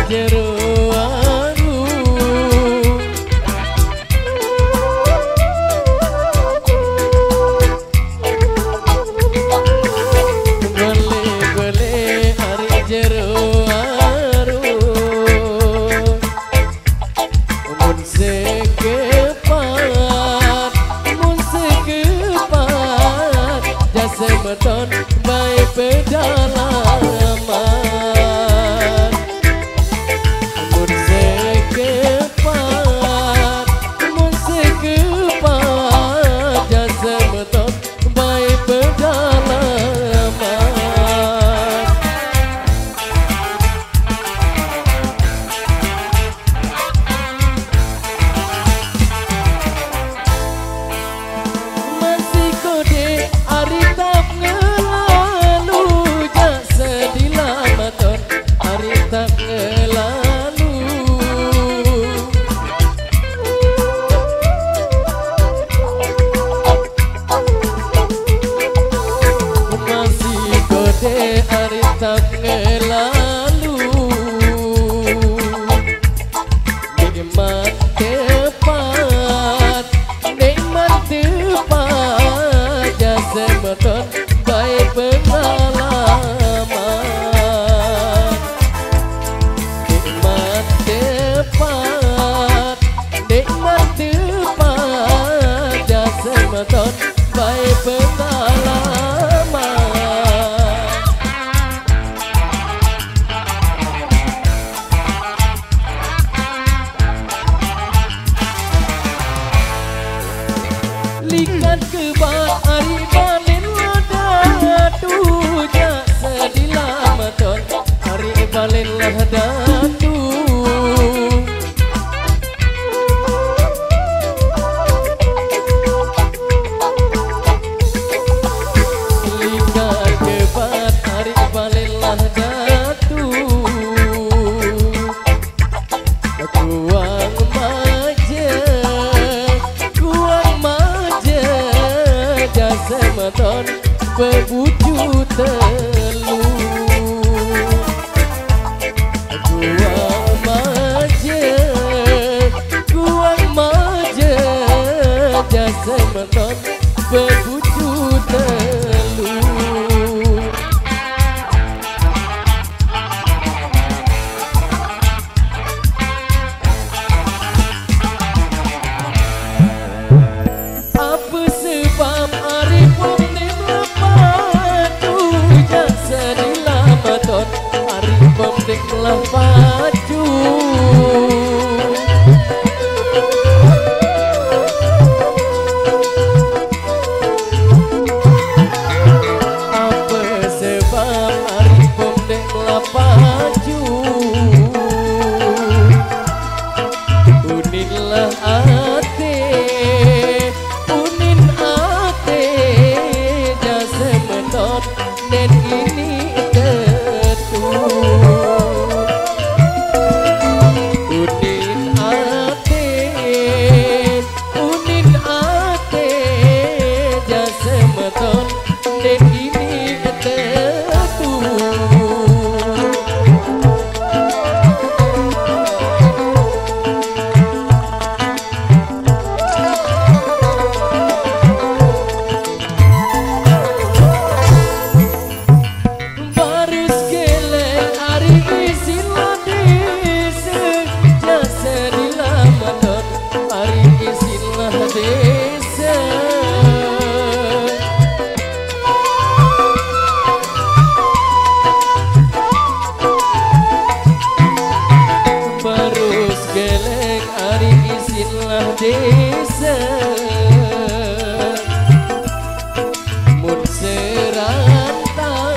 jero aru bele ari jero aru mun sekepat jasa beton baik pedalaman mun sekepat jasa beton baik pedalaman masih kode ari tak ngelalu jasa dilamaton ari tak ngelalu masih kode ari tak ngelalu nikmat tepat jasa beton baik pengalaman nikmat tepat jasa beton baik pengalaman likat kebat ari balen ladatu jasa dilamaton ari balen ladatu likat kebat ari balen ladatu jasa beton bebuju telu kuang maje jasa beton bebuju telu apa sebab ari pomdem lepatu jasa dilamaton ari pomdem lepatu apa sebab ari pomdem lepatu uninlah ate jasa beton dan ini tetu unin ate jasa beton dan ini tetu desa mun serantang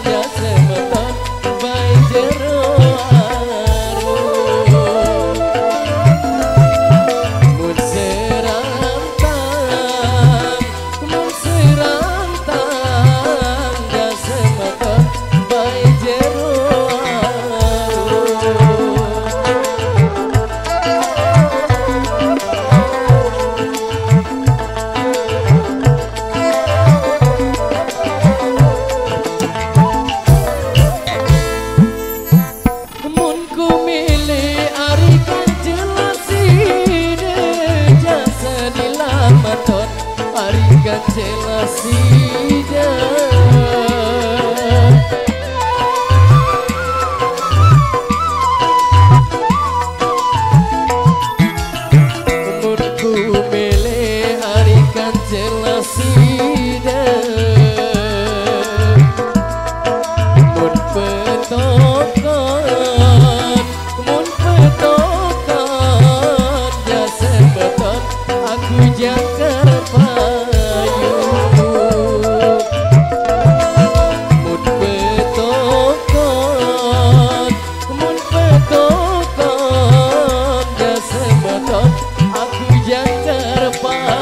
jasa beton baik jero aru mun serantang jasa beton baik jero aru mun petokon mun petokon jasa beton aku jakar payu mun petokon jasa beton aku jakar payu.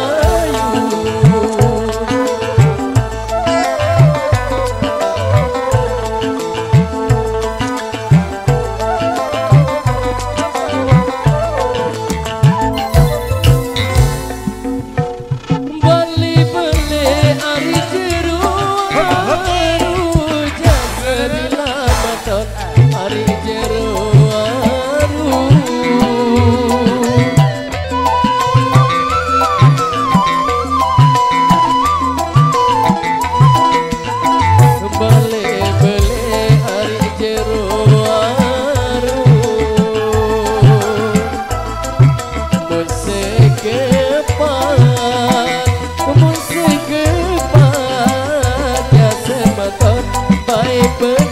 Bye.